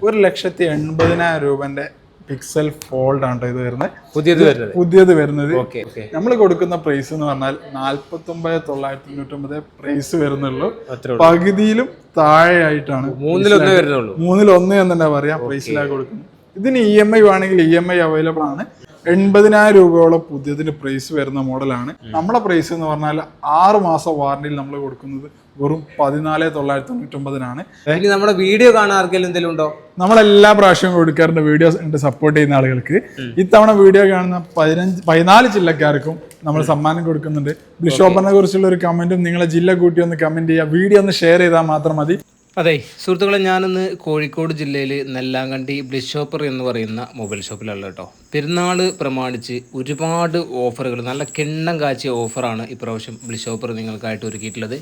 1,80,000 രൂപന്റെ pixel fold ആണ് ഇത് വരുന്നത് പുതിയത് വരുന്നത്. നമ്മൾ കൊടുക്കുന്ന പ്രൈസ് എന്ന് പറഞ്ഞാൽ 49,999 പ്രൈസ് വരുന്നുള്ളൂ. പകുതിയിലും താഴെയായിട്ടാണ്, 1/3 എന്ന് തന്നെ പറയാം പ്രൈസിലാണ് കൊടുക്കുന്നത്. ഇതിന് EMI വേണമെങ്കിൽ EMI അവൈലബിൾ ആണ്. 80,000 രൂപയോളം പുതിയതിന് പ്രൈസ് വരുന്ന മോഡലാണ്. നമ്മളെ പ്രൈസ് എന്ന് പറഞ്ഞാൽ 6 മാസം വാറന്റിയിൽ നമ്മൾ കൊടുക്കുന്നത് വെറും 14,999 ഇനി നമ്മുടെ വീഡിയോ കാണാൻ ആർക്കെങ്കിലും എന്തെങ്കിലും ഉണ്ടോ? നമ്മളെല്ലാ പ്രാവശ്യവും കൊടുക്കാറുണ്ട് വീഡിയോസ് ഉണ്ട് സപ്പോർട്ട് ചെയ്യുന്ന ആളുകൾക്ക്. ഇത്തവണ വീഡിയോ കാണുന്ന 14 ജില്ലക്കാർക്കും നമ്മൾ സമ്മാനം കൊടുക്കുന്നുണ്ട്. ബ്ലിഷോപ്പറിനെ കുറിച്ചുള്ള ഒരു കമന്റും നിങ്ങളെ ജില്ല കൂട്ടി ഒന്ന് കമന്റ് ചെയ്യുക, വീഡിയോ ഒന്ന് ഷെയർ ചെയ്താൽ മാത്രം മതി. അതെ സുഹൃത്തുക്കളെ, ഞാനിന്ന് കോഴിക്കോട് ജില്ലയിൽ നെല്ലാങ്കണ്ടി ബ്ലിഷോപ്പർ എന്ന് പറയുന്ന മൊബൈൽ ഷോപ്പിലുള്ള കേട്ടോ. പെരുന്നാൾ പ്രമാണിച്ച് ഒരുപാട് ഓഫറുകൾ, നല്ല കിണ്ണം കാച്ചിയ ഓഫറാണ് ഇപ്രാവശ്യം ബ്ലിഷോപ്പർ നിങ്ങൾക്കായിട്ട് ഒരുക്കിയിട്ടുള്ളത്.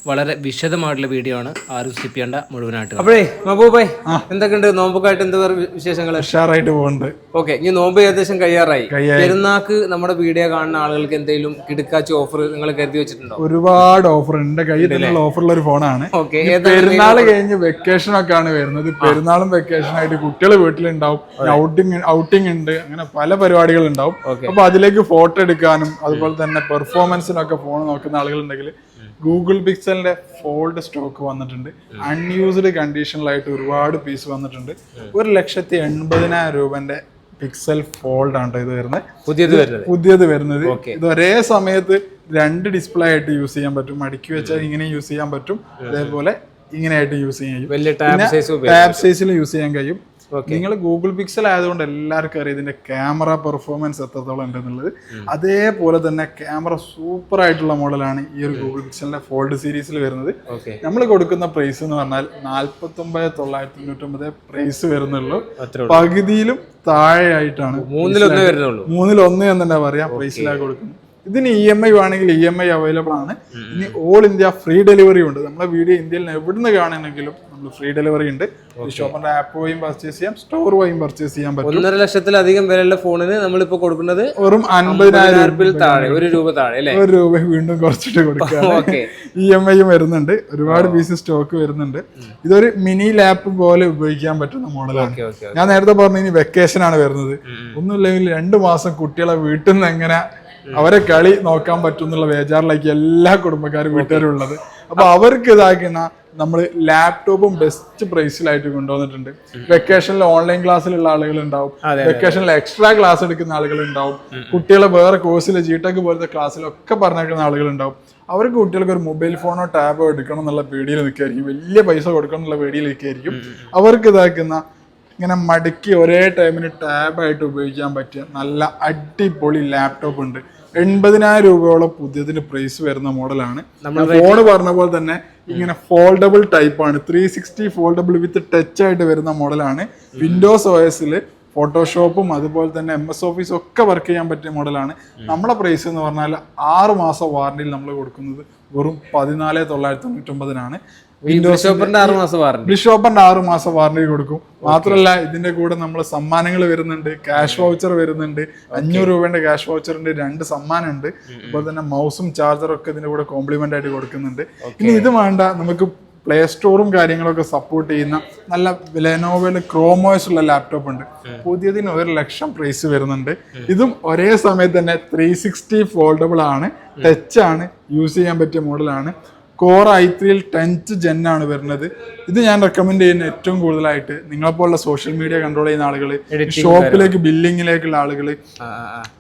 വളരെ വിശദമായിട്ടുള്ള വീഡിയോ ആണ്, ആരും സ്കിപ്പ് ചെയ്യേണ്ട, മുഴുവനായിട്ട്. അപ്പോഴേ മഹബൂബായ്, എന്തൊക്കെയുണ്ട് നോമ്പൊക്കെയായിട്ട് എന്താ വിശേഷങ്ങൾ? ഉഷാറായിട്ട് പോകുന്നുണ്ട്. ഓക്കെ, ഇനി നോമ്പ് ഏകദേശം കഴിയാറായി. പെരുന്നാൾക്ക് നമ്മുടെ വീഡിയോ കാണുന്ന ആളുകൾക്ക് എന്തെങ്കിലും കിടക്കാച്ച ഓഫർ നിങ്ങൾ കരുതി വെച്ചിട്ടുണ്ടോ? ഒരുപാട് ഓഫർ എന്റെ കയ്യിൽ തന്നെയുള്ള ഓഫറുള്ള ഒരു ഫോണാണ്. ഓക്കെ, പെരുന്നാൾ കഴിഞ്ഞ് വെക്കേഷൻ ഒക്കെ ആണ് വരുന്നത്. പെരുന്നാളും വെക്കേഷൻ ആയിട്ട് കുട്ടികൾ വീട്ടിലുണ്ടാവും, ഔട്ടിംഗ് ഉണ്ട്, അങ്ങനെ പല പരിപാടികൾ ഉണ്ടാവും. അപ്പൊ അതിലേക്ക് ഫോട്ടോ എടുക്കാനും അതുപോലെ തന്നെ പെർഫോമൻസിനൊക്കെ ഫോൺ നോക്കുന്ന ആളുകളുണ്ടെങ്കിൽ ഗൂഗിൾ പിക്സലിന്റെ ഫോൾഡ് സ്റ്റോക്ക് വന്നിട്ടുണ്ട്. അൺയൂസ്ഡ് കണ്ടീഷനിലായിട്ട് ഒരുപാട് പീസ് വന്നിട്ടുണ്ട്. 1,80,000 രൂപന്റെ പിക്സൽ ഫോൾഡ് ആണ് ഇത് വരുന്നത്, പുതിയത് വരുന്നത്. ഇത് ഒരേ സമയത്ത് 2 ഡിസ്പ്ലേ ആയിട്ട് യൂസ് ചെയ്യാൻ പറ്റും. മടക്കി വെച്ചാൽ ഇങ്ങനെ യൂസ് ചെയ്യാൻ പറ്റും, അതേപോലെ ഇങ്ങനെയായിട്ട് യൂസ് ചെയ്യാൻ കഴിയും, ടാബ് സൈസിൽ യൂസ് ചെയ്യാൻ കഴിയും. നിങ്ങൾ ഗൂഗിൾ പിക്സൽ ആയതുകൊണ്ട് എല്ലാവർക്കും അറിയാം ഇതിന്റെ ക്യാമറ പെർഫോമൻസ് എത്രത്തോളം ഉണ്ടെന്നുള്ളത്. അതേപോലെ തന്നെ ക്യാമറ സൂപ്പർ ആയിട്ടുള്ള മോഡലാണ് ഈ ഒരു ഗൂഗിൾ പിക്സലിന്റെ ഫോൾഡ് സീരീസിൽ വരുന്നത്. നമ്മൾ കൊടുക്കുന്ന പ്രൈസ് എന്ന് പറഞ്ഞാൽ 49,999 പ്രൈസ് വരുന്നുള്ളൂ. പകുതിയിലും താഴെയായിട്ടാണ്, 1/3 എന്ന് തന്നെ പറയാം പ്രൈസിലാണ് കൊടുക്കുന്നത്. ഇതിന് EMI വേണമെങ്കിൽ EMI അവൈലബിൾ ആണ്. ഇനി ഓൾ ഇന്ത്യ ഫ്രീ ഡെലിവറി ഉണ്ട്. നമ്മുടെ വീഡിയോ ഇന്ത്യയിൽ എവിടുന്ന് കാണണമെങ്കിലും നമ്മൾ ഫ്രീ ഡെലിവറി ഉണ്ട്. ഷോപ്പിന്റെ ആപ്പ് വഴിയും പർച്ചേസ് ചെയ്യാം, സ്റ്റോർ വഴിയും പർച്ചേസ് ചെയ്യാൻ പറ്റും. 1.5 ലക്ഷത്തിലധികം വിലയുള്ള ഫോണിന് നമ്മളിപ്പോ കൊടുക്കുന്നത് വെറും 50,000 താഴെ, 1 രൂപ താഴെ, ഒരു രൂപ വീണ്ടും കുറച്ചിട്ട് കൊടുക്കാം. EMI വരുന്നുണ്ട്, ഒരുപാട് പീസ് സ്റ്റോക്ക് വരുന്നുണ്ട്. ഇതൊരു മിനി ലാപ്പ് പോലെ ഉപയോഗിക്കാൻ പറ്റുന്ന മോഡലാണ്. ഞാൻ നേരത്തെ പറഞ്ഞു ഇനി വെക്കേഷൻ ആണ് വരുന്നത്. ഒന്നുമില്ലെങ്കിൽ 2 മാസം കുട്ടികളെ വീട്ടിൽ നിന്ന് എങ്ങനെ അവരെ കളി നോക്കാൻ പറ്റും എന്നുള്ള ബേജാറിലേക്ക് എല്ലാ കുടുംബക്കാരും വീട്ടുകാരും ഉള്ളത്. അപ്പൊ അവർക്ക് ഇതാക്കുന്ന നമ്മൾ ലാപ്ടോപ്പും ബെസ്റ്റ് പ്രൈസിലായിട്ട് കൊണ്ടുവന്നിട്ടുണ്ട്. വെക്കേഷനിൽ ഓൺലൈൻ ക്ലാസ്സിലുള്ള ആളുകൾ ഉണ്ടാവും, വെക്കേഷനിൽ എക്സ്ട്രാ ക്ലാസ് എടുക്കുന്ന ആളുകൾ ഉണ്ടാവും, കുട്ടികളെ വേറെ കോഴ്സിൽ GTech പോലത്തെ ക്ലാസ്സിലൊക്കെ പറഞ്ഞേക്കുന്ന ആളുകൾ ഉണ്ടാവും. അവർക്ക് കുട്ടികൾക്ക് ഒരു മൊബൈൽ ഫോണോ ടാബോ എടുക്കണം എന്നുള്ള പേടിയിൽ നിൽക്കായിരിക്കും, വലിയ പൈസ കൊടുക്കണം എന്നുള്ള പേടിയിൽ നിൽക്കായിരിക്കും. അവർക്ക് ഇതാക്കുന്ന ഇങ്ങനെ മടക്കി ഒരേ ടൈമിന് ടാബായിട്ട് ഉപയോഗിക്കാൻ പറ്റിയ നല്ല അടിപൊളി ലാപ്ടോപ്പ് ഉണ്ട്. 80,000 രൂപയോളം പുതിയതിന് പ്രൈസ് വരുന്ന മോഡലാണ്. ഫോണ് പറഞ്ഞ പോലെ തന്നെ ഇങ്ങനെ ഫോൾഡബിൾ ടൈപ്പ് ആണ്, 360 ഫോൾഡബിൾ വിത്ത് ടച്ച് ആയിട്ട് വരുന്ന മോഡലാണ്. വിൻഡോസ് OSൽ ഫോട്ടോഷോപ്പും അതുപോലെ തന്നെ MS ഓഫീസ് ഒക്കെ വർക്ക് ചെയ്യാൻ പറ്റിയ മോഡലാണ്. നമ്മളെ പ്രൈസ് എന്ന് പറഞ്ഞാൽ 6 മാസം വാറന്റിയിൽ നമ്മൾ കൊടുക്കുന്നത് വെറും 14,999 ബ്ലിഷോപ്പറിന്റെ 6 മാസം വാറന്റി കൊടുക്കും. മാത്രമല്ല ഇതിന്റെ കൂടെ നമ്മൾ സമ്മാനങ്ങൾ വരുന്നുണ്ട്, ക്യാഷ് വൗച്ചർ വരുന്നുണ്ട്, 500 രൂപയുടെ ക്യാഷ് വൗച്ചറിന്റെ 2 സമ്മാനം ഉണ്ട്. അതുപോലെ തന്നെ മൗസും ചാർജറും ഒക്കെ ഇതിന്റെ കൂടെ കോംപ്ലിമെന്റ് ആയിട്ട് കൊടുക്കുന്നുണ്ട്. ഇനി ഇത് വേണ്ട, നമുക്ക് പ്ലേ സ്റ്റോറും കാര്യങ്ങളൊക്കെ സപ്പോർട്ട് ചെയ്യുന്ന നല്ല ലെനോവോയിൽ ക്രോമോസ് ഉള്ള ലാപ്ടോപ്പ് ഉണ്ട്. പുതിയതിന് 1 ലക്ഷം പ്രൈസ് വരുന്നുണ്ട്. ഇതും ഒരേ സമയത്ത് തന്നെ 360 ഫോൾഡബിൾ ആണ്, ടച്ച് ആണ്, യൂസ് ചെയ്യാൻ പറ്റിയ മോഡലാണ്. Core i3 10th Gen ആണ് വരുന്നത്. ഇത് ഞാൻ റെക്കമെൻഡ് ചെയ്യുന്ന ഏറ്റവും കൂടുതലായിട്ട് നിങ്ങളെപ്പോലുള്ള സോഷ്യൽ മീഡിയ കൺട്രോൾ ചെയ്യുന്ന ആളുകൾ, ഷോപ്പിലേക്ക് ബില്ലിങ്ങിലേക്കുള്ള ആളുകൾ,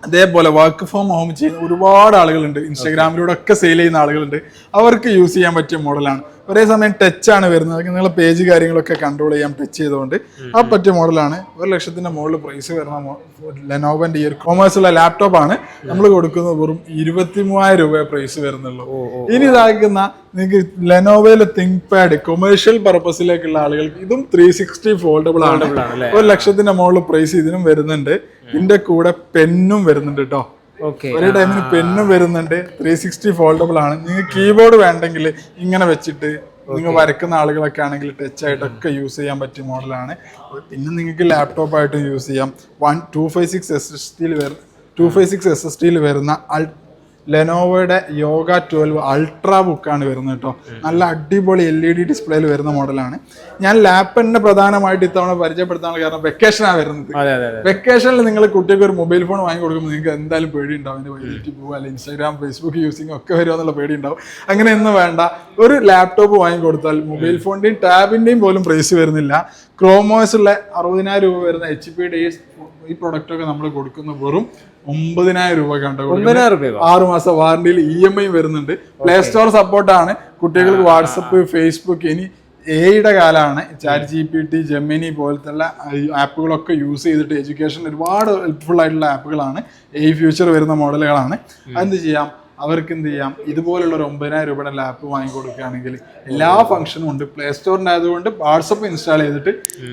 അതേപോലെ വർക്ക് ഫ്രോം ഹോം ചെയ്യുന്ന ഒരുപാട് ആളുകളുണ്ട്, ഇൻസ്റ്റാഗ്രാമിലൂടെ ഒക്കെ സെയിൽ ചെയ്യുന്ന ആളുകളുണ്ട്. അവർക്ക് യൂസ് ചെയ്യാൻ പറ്റിയ മോഡലാണ്. ഒരേ സമയം ടച്ച് ആണ് വരുന്നത്, നിങ്ങളെ പേജ് കാര്യങ്ങളൊക്കെ കൺട്രോൾ ചെയ്യാം ടച്ച് ചെയ്തുകൊണ്ട്. ആ പറ്റിയ മോഡലാണ്. 1 ലക്ഷത്തിന്റെ മുകളിൽ പ്രൈസ് വരുന്ന ലെനോവോന്റെ ഈ ഒരു കൊമേഴ്സുള്ള ലാപ്ടോപ്പ് ആണ് നമ്മൾ കൊടുക്കുന്നത്. വെറും 23,000 രൂപ പ്രൈസ് വരുന്നുള്ളൂ. ഇനി ഇതാക്കുന്ന നിങ്ങൾക്ക് ലെനോവോയിലെ തിങ്ക് പാഡ് കൊമേഴ്ഷ്യൽ പർപ്പസിലേക്കുള്ള ആളുകൾക്ക് ഇതും 360 ഫോൾഡബിൾ ആണ്. 1 ലക്ഷത്തിന്റെ മുകളിൽ പ്രൈസ് ഇതിനും വരുന്നുണ്ട്. ഇതിന്റെ കൂടെ പെന്നും വരുന്നുണ്ട് കേട്ടോ. ഒരേ ടൈമിന് പെന്നും വരുന്നുണ്ട്. 360 ഫോൾഡബിൾ ആണ്. നിങ്ങൾക്ക് കീബോർഡ് വേണ്ടെങ്കിൽ ഇങ്ങനെ വെച്ചിട്ട് നിങ്ങൾ വരക്കുന്ന ആളുകളൊക്കെ ആണെങ്കിൽ ടച്ച് ആയിട്ടൊക്കെ യൂസ് ചെയ്യാൻ പറ്റിയ മോഡലാണ്. പിന്നെ നിങ്ങൾക്ക് ലാപ്ടോപ്പ് ആയിട്ട് യൂസ് ചെയ്യാം. 256 SSD വരുന്ന ലെനോവോയുടെ യോഗ 12 അൾട്രാ ബുക്കാണ് വരുന്നത് കേട്ടോ. നല്ല അടിപൊളി LED ഡിസ്പ്ലേയിൽ വരുന്ന മോഡലാണ്. ഞാൻ ലാപ്പ് തന്നെ പ്രധാനമായിട്ട് ഇത്തവണ പരിചയപ്പെടുത്താനുള്ള കാരണം വെക്കേഷനാണ് വരുന്നത്. വെക്കേഷനിൽ നിങ്ങൾ കുട്ടികൾക്ക് ഒരു മൊബൈൽ ഫോൺ വാങ്ങി കൊടുക്കുമ്പോൾ നിങ്ങൾക്ക് എന്തായാലും പേടി ഉണ്ടാവും, അതിന്റെ വൈദ്യുതി പോകുക, അല്ലെങ്കിൽ ഇൻസ്റ്റാഗ്രാം ഫേസ്ബുക്ക് യൂസിങ് ഒക്കെ വരുമോ എന്നുള്ള പേടി ഉണ്ടാവും. അങ്ങനെയൊന്നും വേണ്ട, ഒരു ലാപ്ടോപ്പ് വാങ്ങി കൊടുത്താൽ മൊബൈൽ ഫോണിന്റെയും ടാബിന്റെയും പോലും പ്രൈസ് വരുന്നില്ല. ക്രോമോസ് ഉള്ള 60,000 രൂപ വരുന്ന HP ഈ പ്രൊഡക്റ്റ് ഒക്കെ നമ്മൾ കൊടുക്കുന്ന വെറും 9,000 രൂപ കണ്ടോ. 6 മാസം വാറണ്ടിയിൽ EMI വരുന്നുണ്ട്. പ്ലേ സ്റ്റോർ സപ്പോർട്ടാണ്. കുട്ടികൾക്ക് വാട്സപ്പ്, ഫേസ്ബുക്ക്, ഇനി AI കാലമാണ്. ചാറ്റ് GPT, ജെമിനി പോലത്തെ ആപ്പുകളൊക്കെ യൂസ് ചെയ്തിട്ട് എഡ്യൂക്കേഷൻ ഒരുപാട് ഹെൽപ്ഫുൾ ആയിട്ടുള്ള ആപ്പുകളാണ്. AI ഫ്യൂച്ചർ വരുന്ന മോഡലുകളാണ്. അതെന്ത് ചെയ്യാം, അവർക്ക് എന്ത് ചെയ്യാം, ഇതുപോലുള്ള ഒരു 9,000 രൂപയുടെ ലാപ്പ് വാങ്ങി കൊടുക്കുകയാണെങ്കിൽ എല്ലാ ഫംഗ്ഷനും ഉണ്ട്. പ്ലേ സ്റ്റോറിൻ്റെ ആയതുകൊണ്ട് വാട്സപ്പ് ഇൻസ്റ്റാൾ ചെയ്തിട്ട്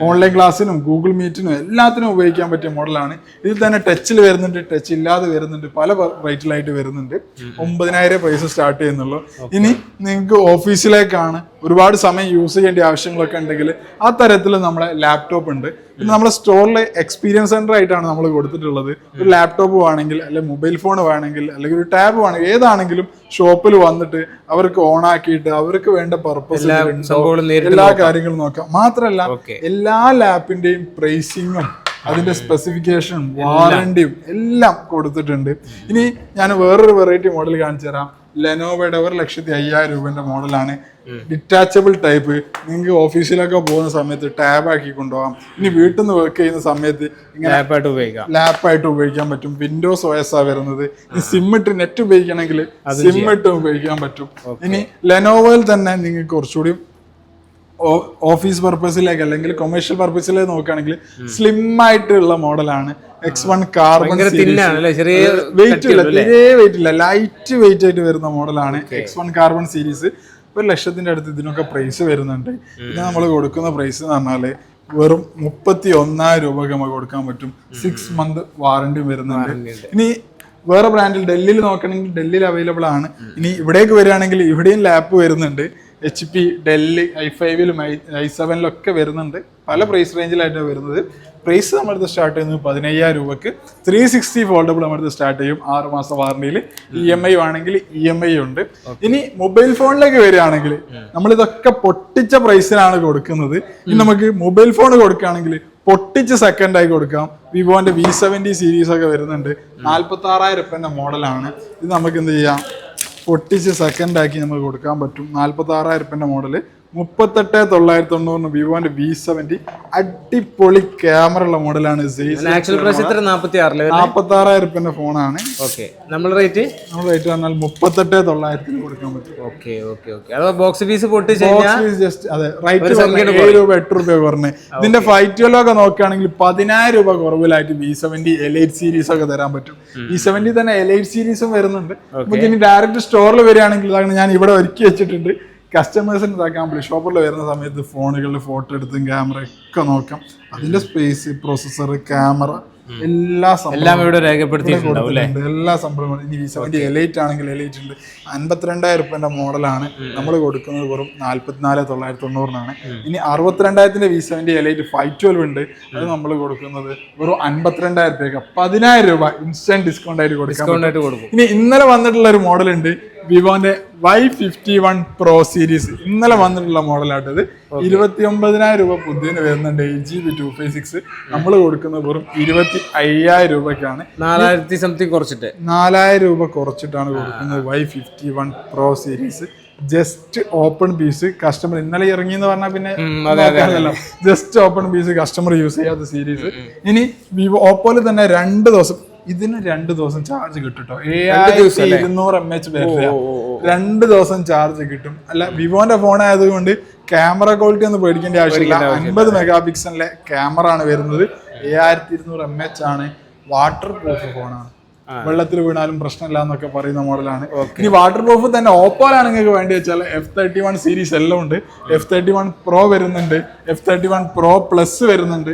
ഓൺലൈൻ ക്ലാസ്സിനും ഗൂഗിൾ മീറ്റിനും എല്ലാത്തിനും ഉപയോഗിക്കാൻ പറ്റിയ മോഡലാണ്. ഇതിൽ തന്നെ ടച്ചിൽ വരുന്നുണ്ട്, ടച്ച് ഇല്ലാതെ വരുന്നുണ്ട്, പല റേറ്റിലായിട്ട് വരുന്നുണ്ട്. 9,000 പ്രൈസ് സ്റ്റാർട്ട് ചെയ്യുന്നുള്ളൂ. ഇനി നിങ്ങൾക്ക് ഓഫീസിലേക്കാണ് ഒരുപാട് സമയം യൂസ് ചെയ്യേണ്ട ആവശ്യങ്ങളൊക്കെ ഉണ്ടെങ്കിൽ ആ തരത്തിൽ നമ്മളെ ലാപ്ടോപ്പ് ഉണ്ട്. പിന്നെ നമ്മുടെ സ്റ്റോറിൽ എക്സ്പീരിയൻസ് സെന്റർ ആയിട്ടാണ് നമ്മൾ കൊടുത്തിട്ടുള്ളത്. ഒരു ലാപ്ടോപ്പ് വേണമെങ്കിൽ, അല്ലെങ്കിൽ മൊബൈൽ ഫോൺ വേണമെങ്കിൽ, അല്ലെങ്കിൽ ഒരു ടാബ് വേണമെങ്കിൽ, ഏതാണെങ്കിലും ഷോപ്പിൽ വന്നിട്ട് അവർക്ക് ഓൺ ആക്കിയിട്ട് അവർക്ക് വേണ്ട പർപ്പസ് എല്ലാ കാര്യങ്ങളും നോക്കാം. മാത്രമല്ല എല്ലാ ലാപ്പിന്റെയും പ്രൈസിങ്ങും അതിന്റെ സ്പെസിഫിക്കേഷനും വാറണ്ടിയും എല്ലാം കൊടുത്തിട്ടുണ്ട്. ഇനി ഞാൻ വേറൊരു വെറൈറ്റി മോഡൽ കാണിച്ചു തരാം. ലെനോവയുടെ 1,05,000 രൂപന്റെ മോഡലാണ്. Detachable type. നിങ്ങൾക്ക് ഓഫീസിലൊക്കെ പോകുന്ന സമയത്ത് ടാബ് ആക്കി കൊണ്ടുപോകാം. ഇനി വീട്ടിൽ നിന്ന് വർക്ക് ചെയ്യുന്ന സമയത്ത് ഇങ്ങനെ ലാപ്പായിട്ട് ഉപയോഗിക്കാൻ പറ്റും. വിൻഡോസ് OS ആ വരുന്നത്. ഇനി സിം ഇട്ട് നെറ്റ് ഉപയോഗിക്കണമെങ്കിൽ സിം ഇട്ട് ഉപയോഗിക്കാൻ പറ്റും. ഇനി ലെനോവോയിൽ തന്നെ നിങ്ങൾക്ക് കുറച്ചുകൂടി ഓഫീസ് പർപ്പസിലേക്ക് അല്ലെങ്കിൽ കൊമേഴ്ഷ്യൽ പർപ്പസിലേക്ക് നോക്കുകയാണെങ്കിൽ സ്ലിം ആയിട്ടുള്ള മോഡലാണ്. X1 കാർബൺ വെയിറ്റ് ഇല്ല, തീരെ വെയിറ്റ് ഇല്ല, ലൈറ്റ് വെയിറ്റ് ആയിട്ട് വരുന്ന മോഡലാണ് X1 കാർബൺ സീരീസ്. 1,00,000 അടുത്ത് ഇതിനൊക്കെ പ്രൈസ് വരുന്നുണ്ട്. ഇത് നമ്മൾ കൊടുക്കുന്ന പ്രൈസ് എന്ന് പറഞ്ഞാല് വെറും 31,000 രൂപയ്ക്ക് നമുക്ക് കൊടുക്കാൻ പറ്റും. 6 മന്ത് വാറണ്ടി വരുന്നുണ്ട്. ഇനി വേറെ ബ്രാൻഡിൽ ഡൽഹിയിൽ നോക്കണമെങ്കിൽ ഡൽഹിയിൽ അവൈലബിൾ ആണ്. ഇനി ഇവിടേക്ക് വരികയാണെങ്കിൽ ഇവിടെയും ലാപ്പ് വരുന്നുണ്ട്. HP, ഡെല്ല്, i5-ലും i7-ലും ഒക്കെ വരുന്നുണ്ട്. പല പ്രൈസ് റേഞ്ചിലായിട്ടാണ് വരുന്നത്. പ്രൈസ് നമ്മളടുത്ത് സ്റ്റാർട്ട് ചെയ്യുന്നത് 15,000 രൂപക്ക്. 360 ഫോൾഡബിൾ നമ്മളടുത്ത് സ്റ്റാർട്ട് ചെയ്യും. 6 മാസം വാറണ്ടിയിൽ. EMI ആണെങ്കിൽ EMI ഉണ്ട്. ഇനി മൊബൈൽ ഫോണിലേക്ക് വരികയാണെങ്കിൽ നമ്മളിതൊക്കെ പൊട്ടിച്ച പ്രൈസിലാണ് കൊടുക്കുന്നത്. ഇനി നമുക്ക് മൊബൈൽ ഫോൺ കൊടുക്കുകയാണെങ്കിൽ പൊട്ടിച്ച് സെക്കൻഡായി കൊടുക്കാം. വിവോന്റെ V70 സീരീസ് ഒക്കെ വരുന്നുണ്ട്. 46,000 രൂപന്റെ മോഡലാണ്. ഇത് നമുക്ക് എന്ത് ചെയ്യാം, പൊട്ടിച്ച് സെക്കൻഡാക്കി നമുക്ക് കൊടുക്കാൻ പറ്റും. 46,000 രൂപന്റെ മോഡല്. 38,990 വിവോന്റെ V70 അടിപൊളി ക്യാമറ ഉള്ള മോഡലാണ്. 46,000 രൂപന്റെ ഫോണാണ്. റേറ്റ് പറഞ്ഞാൽ 38,900 കൊടുക്കാൻ പറ്റും. ബോക്സ് ഫീസ് ജസ്റ്റ് അതെ, റൈറ്റ് 7 രൂപ 8 രൂപ കുറഞ്ഞ്. ഇതിന്റെ 512 ഒക്കെ നോക്കുകയാണെങ്കിൽ 10,000 രൂപ കുറവിലായിട്ട് V70 Elite സീരീസ് ഒക്കെ തരാൻ പറ്റും. V70 തന്നെ Elite സീരീസും വരുന്നുണ്ട്. നമുക്ക് ഇനി ഡയറക്റ്റ് സ്റ്റോറിൽ വരികയാണെങ്കിൽ ഞാൻ ഇവിടെ ഒരുക്കി വെച്ചിട്ടുണ്ട്. കസ്റ്റമേഴ്സിന് ഇതാക്കാൻ പറ്റും. ഷോപ്പിൽ വരുന്ന സമയത്ത് ഫോണുകളിൽ ഫോട്ടോ എടുത്തും ക്യാമറ ഒക്കെ നോക്കാം. അതിന്റെ സ്പേസ്, പ്രൊസസർ, ക്യാമറ എല്ലാം ഇവിടെ രേഖപ്പെടുത്തിയിട്ടുണ്ട്. എല്ലാ സംഭവങ്ങളും. ഇനി V70 Elite ആണെങ്കിൽ Elite ഉണ്ട്. 52,000 രൂപന്റെ മോഡലാണ്. നമ്മൾ കൊടുക്കുന്നത് വെറും 44,990. ഇനി 62,000 V70 Elite 512 ഉണ്ട്. അത് നമ്മൾ കൊടുക്കുന്നത് വെറും 52,000 രൂപയ്ക്ക് 10,000 രൂപ ഇൻസ്റ്റന്റ് ഡിസ്കൗണ്ട് ആയിട്ട് കൊടുക്കും. ഇനി ഇന്നലെ വന്നിട്ടുള്ള ഒരു മോഡൽ ഉണ്ട്, വിവോന്റെ Y51 Pro സീരീസ്. ഇന്നലെ വന്നിട്ടുള്ള മോഡലായിട്ടത്. 29,000 രൂപ പുതിയന് വരുന്നുണ്ട്. 8GB 256. നമ്മൾ കൊടുക്കുന്നത് വെറും 25,000 രൂപയ്ക്കാണ്. 4,000 സംതിങ് കുറച്ചിട്ട് 4,000 രൂപ കുറച്ചിട്ടാണ് കൊടുക്കുന്നത് Y51 Pro series. Just open piece. Customer ഇന്നലെ ഇറങ്ങിയെന്ന് പറഞ്ഞാൽ പിന്നെ just open piece, customer use ചെയ്യാത്ത സീരീസ്. ഇനി വിവോ ഓപ്പോയിൽ തന്നെ 2 ദിവസം, ഇതിന് 2 ദിവസം ചാർജ് കിട്ടും കേട്ടോ. 7,200 mAh ബാറ്ററി. 2 ദിവസം ചാർജ് കിട്ടും. അല്ല, വിവോന്റെ ഫോൺ ആയതുകൊണ്ട് ക്യാമറ ക്വാളിറ്റി ഒന്നും പേടിക്കേണ്ട ആവശ്യമില്ല. 50 മെഗാപിക്സലിലെ ക്യാമറ ആണ് വരുന്നത്. 7,200 mAh ആണ്. വാട്ടർ പ്രൂഫ് ഫോണാണ്. വെള്ളത്തിൽ വീണാലും പ്രശ്നമില്ല എന്നൊക്കെ പറയുന്ന മോഡലാണ്. ഇനി വാട്ടർ പ്രൂഫ് തന്നെ ഓപ്പോയിലാണ് നിങ്ങൾക്ക് വേണ്ടി വെച്ചാൽ F31 സീരീസ് എല്ലാം ഉണ്ട്. F31 Pro വരുന്നുണ്ട്. F31 Pro Plus വരുന്നുണ്ട്.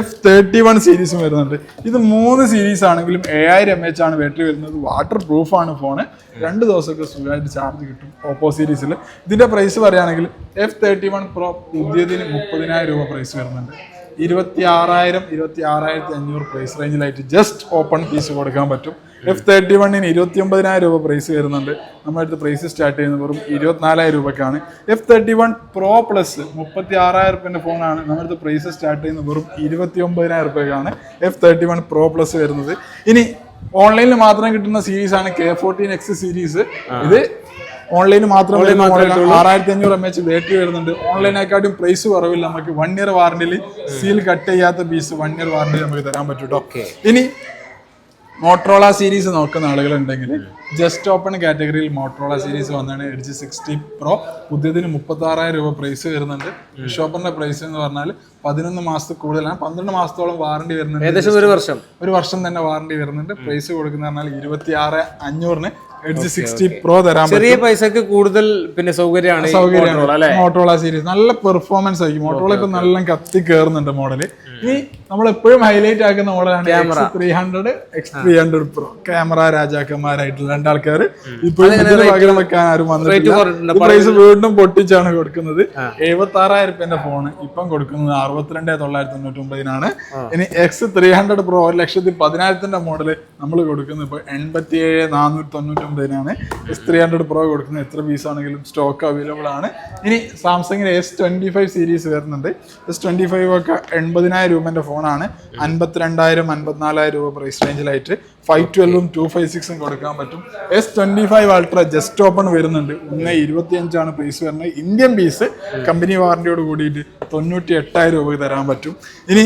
F31 സീരീസും വരുന്നുണ്ട്. ഇത് 3 സീരീസ് ആണെങ്കിലും 7,000 mAh ആണ് ബാറ്ററി വരുന്നത്. വാട്ടർ പ്രൂഫ് ആണ് ഫോണ്. 2 ദിവസമൊക്കെ സുഖമായിട്ട് ചാർജ് കിട്ടും ഓപ്പോ സീരീസിൽ. ഇതിന്റെ പ്രൈസ് പറയുകയാണെങ്കിൽ F31 Pro പുതിയതിന് 30,000 രൂപ പ്രൈസ് വരുന്നുണ്ട്. 26,000 26,500 പ്രൈസ് റേഞ്ചിലായിട്ട് ജസ്റ്റ് ഓപ്പൺ പീസ് കൊടുക്കാൻ പറ്റും. F31 29,000 രൂപ പ്രൈസ് വരുന്നുണ്ട്. നമ്മുടെ അടുത്ത് പ്രൈസ് സ്റ്റാർട്ട് ചെയ്യുന്നത് വെറും 24,000 രൂപക്കാണ്. F31 Pro Plus 36,000 രൂപേൻ്റെ ഫോണാണ്. നമ്മുടെ അടുത്ത് പ്രൈസ് സ്റ്റാർട്ട് ചെയ്യുന്നത് വെറും 29,000 രൂപയ്ക്കാണ് F31 Pro Plus വരുന്നത്. ഇനി ഓൺലൈനിൽ മാത്രം കിട്ടുന്ന സീരീസ് ആണ് K14X സീരീസ്. ഇത് ഓൺലൈനിൽ മാത്രം 6500 mAh ബാറ്ററി വരുന്നുണ്ട്. ഓൺലൈനെക്കാട്ടും പ്രൈസ് കുറവില്ല. നമുക്ക് 1 year വാറണ്ടിയിൽ സീൽ കട്ട് ചെയ്യാത്ത പീസ് 1 year വാറണ്ടി നമുക്ക് തരാൻ പറ്റും കേട്ടോ. ഇനി മോട്ടറോള സീരീസ് നോക്കുന്ന ആളുകളുണ്ടെങ്കിൽ ജസ്റ്റ് ഓപ്പൺ കാറ്റഗറിയിൽ മോട്ടറോള സീരീസ് വന്നാണ് എഡ്ജ് 60 Pro. പുതിയതിന് 36,000 രൂപ പ്രൈസ് വരുന്നുണ്ട്. ഷോപ്പറിന്റെ പ്രൈസ് എന്ന് പറഞ്ഞാൽ 11 മാസത്തിൽ കൂടുതലാണ്. 12 മാസത്തോളം വാറണ്ടി വരുന്നുണ്ട്. ഏകദേശം ഒരു വർഷം തന്നെ വാറണ്ടി വരുന്നുണ്ട്. പ്രൈസ് കൊടുക്കുന്ന പറഞ്ഞാൽ 26,500 എഡ്ജ് 60 Pro തരാൻ ചെറിയ പൈസക്ക് കൂടുതൽ പിന്നെ സൗകര്യമാണ് മോട്ടറോള സീരീസ്. നല്ല പെർഫോമൻസ് ആയിരിക്കും. മോട്ടറോള ഇപ്പൊ നല്ല കത്തി കയറുന്നുണ്ട് മോഡല്. ഇനി നമ്മൾ എപ്പോഴും ഹൈലൈറ്റ് ആക്കുന്ന മോഡലാണ് X300 X300 Pro. ക്യാമറ രാജാക്കന്മാരായിട്ടുള്ള രണ്ടാൾക്കാർ ഇപ്പോഴും പകരം വെക്കാൻ ആരും വന്നിട്ടില്ല. പ്രൈസ് വീണ്ടും പൊട്ടിച്ചാണ് കൊടുക്കുന്നത്. 76,000 രൂപേന്റെ ഫോൺ ഇപ്പം കൊടുക്കുന്നത് 62,999 ഇനി X300 Pro 1,10,000 മോഡല് നമ്മൾ കൊടുക്കുന്നത് ഇപ്പൊ 87,499 X300 Pro കൊടുക്കുന്നത്. എത്ര പീസ് ആണെങ്കിലും സ്റ്റോക്ക് അവൈലബിൾ ആണ്. ഇനി സാംസങ്ങിന് S25 സീരീസ് വരുന്നുണ്ട്. S25 ഒക്കെ 80,000 രൂപേന്റെ ഫോണാണ്. 52,000 54,000 രൂപ പ്രൈസ് റേഞ്ചിലായിട്ട് 512ഉം 256ഉം കൊടുക്കാൻ പറ്റും. S25 Ultra ജസ്റ്റ് ഓപ്പൺ വരുന്നുണ്ട്. 1,25 പ്രൈസ് വരുന്നത്. ഇന്ത്യൻ പീസ് കമ്പനി വാറന്റിയോട് കൂടിയിട്ട് 98,000 രൂപ തരാൻ പറ്റും. ഇനി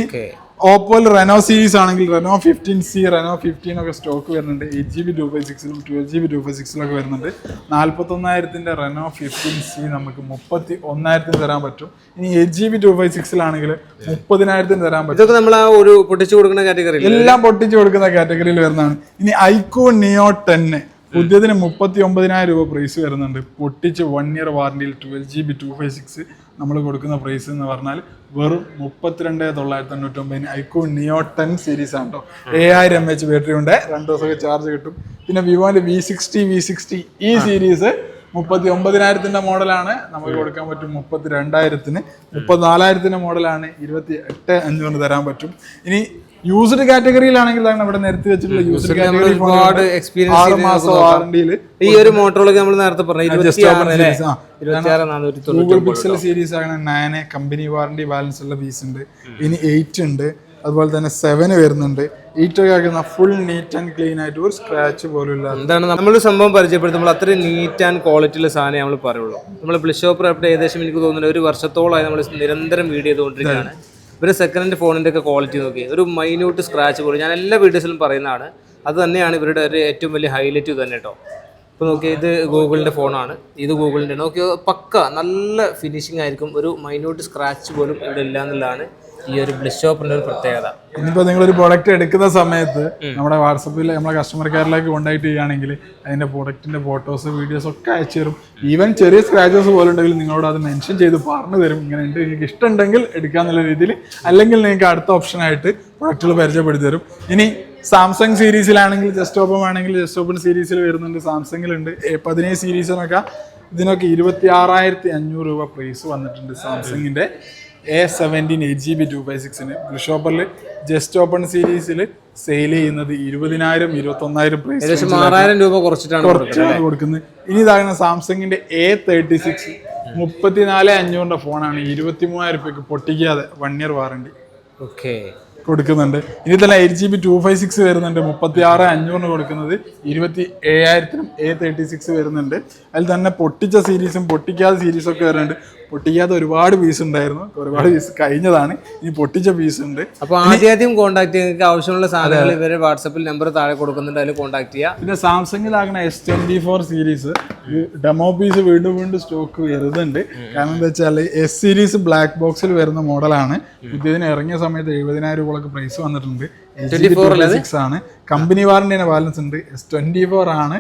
ഓപ്പോയിൽ റെനോ സീരീസ് ആണെങ്കിൽ റെനോ 15C റെനോ 15 ഒക്കെ സ്റ്റോക്ക് വരുന്നുണ്ട്. 8GB 256ലും 12GB 256ലും വരുന്നുണ്ട്. 41,000 റെനോ 15C നമുക്ക് 31,000 തരാൻ പറ്റും. ഇനി 8GB 256ലാണെങ്കിൽ 30,000 തരാൻ പറ്റും. ഇതൊക്കെ നമ്മൾ ആ ഒരു പൊട്ടിച്ചു കൊടുക്കുന്ന കാറ്റഗറി എല്ലാം പൊട്ടിച്ചു കൊടുക്കുന്ന കാറ്റഗറിയിൽ വരുന്നതാണ്. ഇനി iQOO Neo 10 പുതിയതിന് 39,000 രൂപ പ്രൈസ് വരുന്നുണ്ട്. പൊട്ടിച്ച് 1 year വാറണ്ടിയിൽ 12GB 256 നമ്മൾ കൊടുക്കുന്ന പ്രൈസ് എന്ന് പറഞ്ഞാൽ വെറും 32,999 iQOO Neo 10 സീരീസ് ആണ് കേട്ടോ. 7000 mAh ബാറ്ററി ഉണ്ട്. 2 ദിവസമൊക്കെ ചാർജ് കിട്ടും. പിന്നെ വിവോന്റെ V60 ഈ സീരീസ് 39,000 മോഡലാണ്. നമുക്ക് കൊടുക്കാൻ പറ്റും 32,000. 34,000 മോഡലാണ് 28,500 തരാൻ പറ്റും. ഇനി യൂസ്ഡ് കാറ്റഗറിയിലാണെങ്കിൽ ഇവിടെ നിരത്തി വെച്ചിട്ടുള്ള യൂസ്ഡ് കാറ്റഗറി ഒരുപാട് എക്സ്പീരിയൻസ് 6 മാസം വാറണ്ടിയിൽ ഈ ഒരു മോട്ടോറൊക്കെ നമ്മൾ നേരത്തെ പറഞ്ഞു ഗൂഗിൾ പിക്സൽ സീരീസ് ആണ്. 9 കമ്പനി വാറണ്ടി ബാലൻസ് ഉള്ള പീസ് ഉണ്ട്. ഇനി 8 ഉണ്ട്. അതുപോലെ തന്നെ 7 വരുന്നുണ്ട്. 8 ഒക്കെ ആക്കുന്ന ഫുൾ നീറ്റ് ആൻഡ് ക്ലീൻ ആയിട്ട് ഒരു സ്ക്രാച്ച് പോലും ഇല്ല. എന്താണ് നമ്മൾ സംഭവം പരിചയപ്പെടുത്തുമ്പോൾ അത്രയും നീറ്റ് ആൻഡ് ക്വാളിറ്റിയുള്ള സാധനം നമ്മൾ പറയുള്ളൂ. നമ്മൾ ബ്ലിസ് ഷോപ്പർ ഏകദേശം എനിക്ക് തോന്നുന്നത് 1 വർഷത്തോളമായി നമ്മൾ നിരന്തരം വീഡിയോ ചെയ്തുകൊണ്ടിരിക്കുകയാണ്. ഒരു സെക്കൻഡ് ഹാൻഡ് ഫോണിൻ്റെ ഒക്കെ ക്വാളിറ്റി നോക്കി ഒരു മൈന്യൂട്ട് സ്ക്രാച്ച് പോലും ഞാൻ എല്ലാ വീഡിയോസിലും പറയുന്നതാണ്. അത് തന്നെയാണ് ഇവരുടെ ഒരു ഏറ്റവും വലിയ ഹൈലൈറ്റ് തന്നെ കേട്ടോ. ഇപ്പോൾ നോക്കിയാൽ ഇത് ഗൂഗിളിൻ്റെ ഫോണാണ്. ഇത് ഗൂഗിളിൻ്റെ നോക്കിയാൽ പക്ക നല്ല ഫിനിഷിംഗ് ആയിരിക്കും. ഒരു മൈന്യൂട്ട് സ്ക്രാച്ച് പോലും ഇവിടെ ഇല്ല എന്നുള്ളതാണ് ഈ ഒരു ബ്ലിസ് ഷോപ്പിൻ്റെ ഒരു പ്രത്യേകത. ഇനിയിപ്പോൾ നിങ്ങളൊരു പ്രൊഡക്റ്റ് എടുക്കുന്ന സമയത്ത് നമ്മുടെ വാട്സപ്പിൽ നമ്മളെ കസ്റ്റമർ കെയറിലേക്ക് കോൺടാക്ട് ചെയ്യുകയാണെങ്കിൽ അതിൻ്റെ പ്രൊഡക്റ്റിൻ്റെ ഫോട്ടോസ് വീഡിയോസ് ഒക്കെ അയച്ചു തരും. ഈവൻ ചെറിയ സ്ക്രാച്ചസ് പോലെ ഉണ്ടെങ്കിൽ നിങ്ങളോട് അത് മെൻഷൻ ചെയ്ത് പറഞ്ഞു തരും. ഇങ്ങനെ ഉണ്ട്, നിങ്ങൾക്ക് ഇഷ്ടമുണ്ടെങ്കിൽ എടുക്കാന്നുള്ള രീതിയിൽ. അല്ലെങ്കിൽ നിങ്ങൾക്ക് അടുത്ത ഓപ്ഷനായിട്ട് പ്രൊഡക്റ്റുകൾ പരിചയപ്പെടുത്തി തരും. ഇനി സാംസങ് സീരീസിലാണെങ്കിൽ ജസ്റ്റ് ഓപ്പൺ ആണെങ്കിൽ ജസ്റ്റ് ഓപ്പൺ സീരീസിൽ വരുന്നുണ്ട്. സാംസങ്ങിലുണ്ട് A17 സീരീസിനൊക്കെ ഇതിനൊക്കെ 26,500 രൂപ പ്രൈസ് വന്നിട്ടുണ്ട്. സാംസങ്ങിൻ്റെ A17 8GB 256 ബ്ലിഷോപ്പറിൽ ജസ്റ്റ് ഓപ്പൺ സീരീസിൽ സെയിൽ ചെയ്യുന്നത് 20,000 21,000 പ്രൈസ് 6,000 രൂപ കുറച്ചാണ് കൊടുക്കുന്നത്. ഇനി ഇതാകുന്ന സാംസങ്ങിന്റെ A36 34,500 ഫോണാണ്. 23,000 രൂപയ്ക്ക് പൊട്ടിക്കാതെ 1 year വാറണ്ടി കൊടുക്കുന്നുണ്ട്. ഇനി തന്നെ 8GB 256 വരുന്നുണ്ട്. 36,500 കൊടുക്കുന്നത്. 27,000 A36 വരുന്നുണ്ട്. അതിൽ തന്നെ പൊട്ടിച്ച സീരീസും പൊട്ടിക്കാത്ത സീരീസും ഒക്കെ വരുന്നുണ്ട്. പൊട്ടിക്കാത്ത ഒരുപാട് പീസ് ഉണ്ടായിരുന്നു. ഒരുപാട് പീസ് കഴിഞ്ഞതാണ്. ഇനി പൊട്ടിച്ച പീസ് ഉണ്ട്. അപ്പോൾ ആദ്യം കോൺടാക്ട് ചെയ്യുക. ആവശ്യമുള്ള സാധനങ്ങൾ ഇവരെ വാട്സപ്പിൽ നമ്പർ താഴെ കൊടുക്കുന്നുണ്ട്, അതിൽ കോൺടാക്ട് ചെയ്യുക. പിന്നെ സാംസങ്ങിലാകുന്ന S24 സീരീസ് ഡെമോ പീസ് വീണ്ടും സ്റ്റോക്ക് വരുന്നുണ്ട്. കാരണം എന്താ വെച്ചാൽ S സീരീസ് ബ്ലാക്ക് ബോക്സിൽ വരുന്ന മോഡലാണ്. പുതിയതിന് ഇറങ്ങിയ സമയത്ത് 70,000 രൂപയൊക്കെ പ്രൈസ് വന്നിട്ടുണ്ട്. 26 ആണ്. കമ്പനി വാറന്റിന്റെ ബാലൻസ് ഉണ്ട്. S24 ആണ്.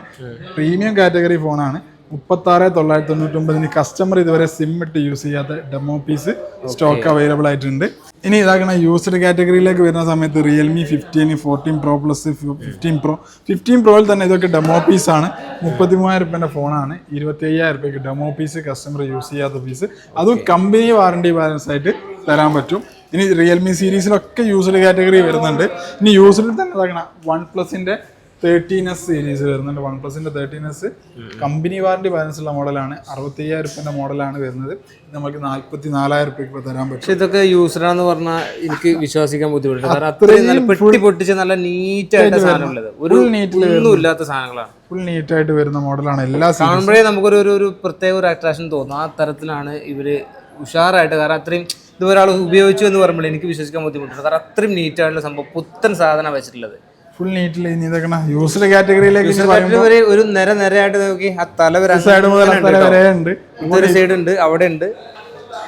പ്രീമിയം കാറ്റഗറി ഫോണാണ്. 36,999 കസ്റ്റമർ ഇതുവരെ സിം ഇട്ട് യൂസ് ചെയ്യാത്ത ഡെമോ പീസ് സ്റ്റോക്ക് അവൈലബിൾ ആയിട്ടുണ്ട്. ഇനി ഇതാക്കണ യൂസ്ഡ് കാറ്റഗറിയിലേക്ക് വരുന്ന സമയത്ത് റിയൽമി 15 14 Pro Plus 15 Proയിൽ തന്നെ ഇതൊക്കെ ഡെമോ പീസാണ്. 33,000 രൂപേൻ്റെ ഫോണാണ്. 25,000 രൂപയ്ക്ക് ഡെമോ പീസ് കസ്റ്റമർ യൂസ് ചെയ്യാത്ത പീസ് അതും കമ്പനി വാറണ്ടി ബാലൻസ് ആയിട്ട് തരാൻ പറ്റും. ഇനി റിയൽമി സീരീസിലൊക്കെ യൂസ്ഡ് കാറ്റഗറി വരുന്നുണ്ട്. ഇനി യൂസ്ഡിൽ തന്നെ ഇതാക്കണ OnePlusന്റെ 13S സീരീസ് വരുന്നുണ്ട്. വൺ പ്ലസിന്റെ 13S കമ്പനി വാറണ്ടി ബാലൻസ് ഉള്ള മോഡലാണ്. 65,000 രൂപന്റെ മോഡലാണ് വരുന്നത്. ഇത് നമുക്ക് 44,000 രൂപയ്ക്ക് തരാൻ പറ്റും. പക്ഷെ ഇതൊക്കെ യൂസറാന്ന് പറഞ്ഞാൽ എനിക്ക് വിശ്വസിക്കാൻ ബുദ്ധിമുട്ടുണ്ട്. കാരണം അത്രയും നല്ല പെട്ടി പൊട്ടിച്ച് നല്ല നീറ്റ് ആയിട്ട് സാധനമുള്ളത്, ഒരു ഒന്നും ഇല്ലാത്ത സാധനങ്ങളാണ്. ഫുൾ നീറ്റ് ആയിട്ട് വരുന്ന മോഡലാണ്. എല്ലാ കാണുമ്പോഴേ നമുക്കൊരു പ്രത്യേക ഒരു അട്രാക്ഷൻ തോന്നും. ആ തരത്തിലാണ് ഇവര് ഉഷാറായിട്ട്. കാരണം അത്രയും ഇത് ഒരാൾ ഉപയോഗിച്ചു എന്ന് പറയുമ്പോൾ എനിക്ക് വിശ്വസിക്കാൻ ബുദ്ധിമുട്ടുണ്ട്. കാരണം അത്രയും നീറ്റ് ആയിട്ടുള്ള സംഭവം, പുത്തൻ സാധനം വെച്ചിട്ടുള്ളത്. ഫുൾ നീറ്റിൽ ഇനി ഇതൊക്കെ യൂസ്ഡ് കാറ്റഗറിയിലേക്ക് ഒരു നിരയായിട്ട് നോക്കി ആ തല സൈഡ് മുതൽ തല വരെ ഉണ്ട്. ഒരു സൈഡ് ഉണ്ട്, അവിടെ ഉണ്ട്.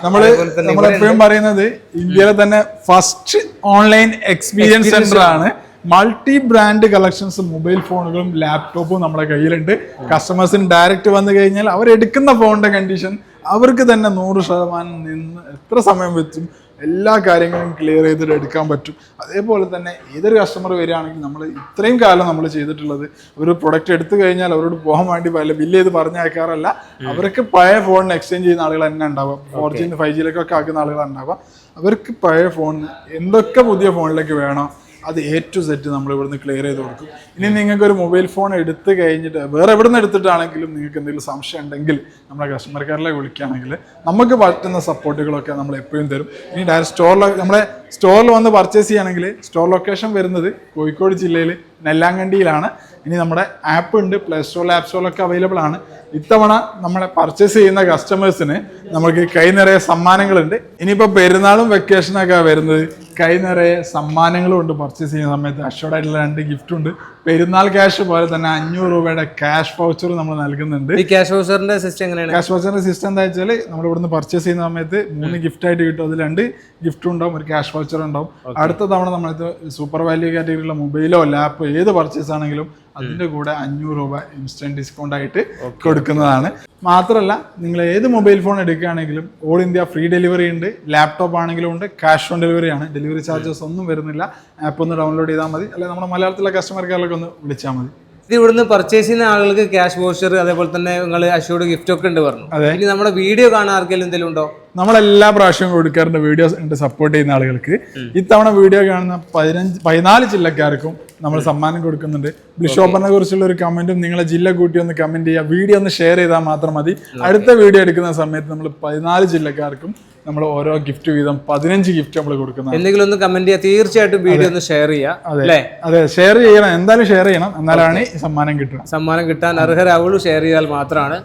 നമ്മളെപ്പോഴും പറയുന്നത് ഇന്ത്യയിലെ തന്നെ ഫസ്റ്റ് ഓൺലൈൻ എക്സ്പീരിയൻസ് സെന്റർ ആണ്. മൾട്ടി ബ്രാൻഡ് കളക്ഷൻസ് മൊബൈൽ ഫോണുകളും ലാപ്ടോപ്പും നമ്മുടെ കയ്യിലുണ്ട്. കസ്റ്റമേഴ്സിന് ഡയറക്റ്റ് വന്നു കഴിഞ്ഞാൽ അവരെടുക്കുന്ന ഫോണിന്റെ കണ്ടീഷൻ അവർക്ക് തന്നെ 100% നിന്ന് എത്ര സമയം വെച്ചും എല്ലാ കാര്യങ്ങളും ക്ലിയർ ചെയ്തിട്ട് എടുക്കാൻ പറ്റും. അതേപോലെ തന്നെ ഏതൊരു കസ്റ്റമർ വരികയാണെങ്കിൽ നമ്മൾ ഇത്രയും കാലം നമ്മൾ ചെയ്തിട്ടുള്ളത്, ഒരു പ്രൊഡക്റ്റ് എടുത്തു കഴിഞ്ഞാൽ അവരോട് പോകാൻ വേണ്ടി ബില്ല് ചെയ്ത് പറഞ്ഞയക്കാറല്ല. അവർക്ക് പഴയ ഫോണിന് എക്സ്ചേഞ്ച് ചെയ്യുന്ന ആളുകൾ തന്നെ ഉണ്ടാവുക. 4G 5Gയിലേക്കൊക്കെ ആക്കുന്ന ആളുകൾ ഉണ്ടാവുക. അവർക്ക് പഴയ ഫോണിന് എന്തൊക്കെ പുതിയ ഫോണിലേക്ക് വേണോ അത് A to Z നമ്മൾ ഇവിടുന്ന് ക്ലിയർ ചെയ്ത് കൊടുക്കും. ഇനി നിങ്ങൾക്ക് ഒരു മൊബൈൽ ഫോൺ എടുത്തു കഴിഞ്ഞിട്ട് വേറെ എവിടെ നിന്ന് എടുത്തിട്ടാണെങ്കിലും നിങ്ങൾക്ക് എന്തെങ്കിലും സംശയം ഉണ്ടെങ്കിൽ നമ്മളെ കസ്റ്റമർ കെയറിലേക്ക് വിളിക്കുകയാണെങ്കിൽ നമുക്ക് പറ്റുന്ന സപ്പോർട്ടുകളൊക്കെ നമ്മൾ എപ്പോഴും തരും. ഇനി ഡയറക്റ്റ് നമ്മളെ സ്റ്റോറിൽ വന്ന് പർച്ചേസ് ചെയ്യുകയാണെങ്കിൽ സ്റ്റോർ ലൊക്കേഷൻ വരുന്നത് കോഴിക്കോട് ജില്ലയിൽ നെല്ലാങ്കണ്ടിയിലാണ്. ഇനി നമ്മുടെ ആപ്പ് ഉണ്ട്, പ്ലേ സ്റ്റോറിൽ ആപ്പ് സ്റ്റോറിലൊക്കെ അവൈലബിൾ ആണ്. ഇത്തവണ നമ്മളെ പർച്ചേസ് ചെയ്യുന്ന കസ്റ്റമേഴ്സിന് നമുക്ക് കൈ നിറയെ സമ്മാനങ്ങളുണ്ട്. ഇനിയിപ്പോൾ പെരുന്നാളും വെക്കേഷനൊക്കെ വരുന്നത്, കൈ നിറയെ സമ്മാനങ്ങളും ഉണ്ട്. പർച്ചേസ് ചെയ്യുന്ന സമയത്ത് അഷ്വർഡ് ആയിട്ടുള്ള 2 ഗിഫ്റ്റ് ഉണ്ട്. പെരുന്നാൾ ക്യാഷ് പോലെ തന്നെ 500 രൂപയുടെ ക്യാഷ് വൗച്ചർ നമ്മൾ നൽകുന്നുണ്ട്. ഈ ക്യാഷ് വൗച്ചറിന്റെ സിസ്റ്റം എങ്ങനെയാണ്? ക്യാഷ് വൗച്ചറിന്റെ സിസ്റ്റം എന്താ വെച്ചാൽ നമ്മൾ ഇവിടുന്ന് പർച്ചേസ് ചെയ്യുന്ന സമയത്ത് 3 ഗിഫ്റ്റ് ആയിട്ട് കിട്ടും. അതിൽ 2 ഗിഫ്റ്റ് ഉണ്ടാവും, ഒരു ക്യാഷ് വൗച്ചർ ഉണ്ടാവും. അടുത്ത തവണ നമ്മളത് സൂപ്പർ വാല്യൂ കാറ്റഗറിയിലുള്ള മൊബൈലോ ലാപ്പോ ഏത് പർച്ചേസ് ആണെങ്കിലും അതിന്റെ കൂടെ 500 രൂപ ഇൻസ്റ്റന്റ് ഡിസ്കൗണ്ട് ആയിട്ട് കൊടുക്കുന്നതാണ്. മാത്രമല്ല നിങ്ങൾ ഏത് മൊബൈൽ ഫോൺ എടുക്കുകയാണെങ്കിലും ഓൾ ഇന്ത്യ ഫ്രീ ഡെലിവറി ഉണ്ട്. ലാപ്ടോപ്പ് ആണെങ്കിലും ഉണ്ട്. ക്യാഷ് ഓൺ ഡെലിവറി ആണ്. ഡെലിവറി ചാർജസ് ഒന്നും വരുന്നില്ല. ആപ്പ് ഒന്ന് ഡൗൺലോഡ് ചെയ്താൽ മതി, അല്ലെങ്കിൽ നമ്മുടെ മലയാളത്തിലെ കസ്റ്റമർ കെയറിലൊക്കെ ഒന്ന് വിളിച്ചാൽ മതി. ഇത് ഇവിടുന്ന് പർച്ചേസ് ചെയ്യുന്ന ആളുകൾക്ക് ക്യാഷ് വൗച്ചർ, അതേപോലെ തന്നെ നിങ്ങൾ അഷ്യൂർഡ് ഗിഫ്റ്റ് ഒക്കെ ഉണ്ട് പറഞ്ഞു. ഇനി നമ്മുടെ വീഡിയോ കാണാൻ ആർക്കെങ്കിലും എന്തെങ്കിലും ഉണ്ടോ? നമ്മളെല്ലാ പ്രാവശ്യവും കൊടുക്കാറുണ്ട് വീഡിയോസ് ഉണ്ട് സപ്പോർട്ട് ചെയ്യുന്ന ആളുകൾക്ക്. ഇത്തവണ വീഡിയോ കാണുന്ന 14 ജില്ലക്കാർക്കും നമ്മൾ സമ്മാനം കൊടുക്കുന്നുണ്ട്. ബ്ലിഷോപ്പറിനെ കുറിച്ചുള്ള ഒരു കമന്റും നിങ്ങളെ ജില്ല കൂട്ടി ഒന്ന് കമന്റ് ചെയ്യുക, വീഡിയോ ഒന്ന് ഷെയർ ചെയ്താൽ മാത്രം മതി. അടുത്ത വീഡിയോ എടുക്കുന്ന സമയത്ത് നമ്മൾ 14 ജില്ലക്കാർക്കും നമ്മൾ ഓരോ ഗിഫ്റ്റ് വീതം 15 ഗിഫ്റ്റ് നമ്മൾ കൊടുക്കുന്നത്. എന്തെങ്കിലും ഒന്ന് കമന്റ് ചെയ്യുക, തീർച്ചയായിട്ടും വീഡിയോ ഒന്ന് ഷെയർ ചെയ്യുക. അതെ, ഷെയർ ചെയ്യണം, എന്തായാലും ഷെയർ ചെയ്യണം, എന്നാലാണ് ഈ സമ്മാനം കിട്ടുക. സമ്മാനം കിട്ടാൻ അർഹരാവുള്ളൂ ഷെയർ ചെയ്താൽ മാത്രമാണ്.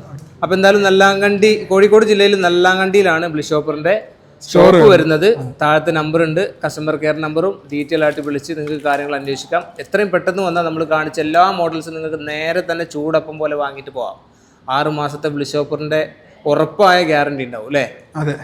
അപ്പൊ എന്തായാലും നെല്ലാങ്കണ്ടി, കോഴിക്കോട് ജില്ലയിൽ നെല്ലാങ്കണ്ടിയിലാണ് ബ്ലിഷോപ്പറിന്റെ ഷോപ്പ് വരുന്നത്. താഴത്തെ നമ്പർ ഉണ്ട്, കസ്റ്റമർ കെയർ നമ്പറും. ഡീറ്റെയിൽ ആയിട്ട് വിളിച്ച് നിങ്ങൾക്ക് കാര്യങ്ങൾ അന്വേഷിക്കാം. എത്രയും പെട്ടെന്ന് വന്നാൽ നമ്മൾ കാണിച്ച എല്ലാ മോഡൽസും നിങ്ങൾക്ക് നേരെ തന്നെ ചൂടപ്പം പോലെ വാങ്ങിയിട്ട് പോവാം. 6 മാസത്തെ ബ്ലിഷോപ്പറിന്റെ ഉറപ്പായ ഗ്യാരണ്ടി ഉണ്ടാവും അല്ലേ? അതെ.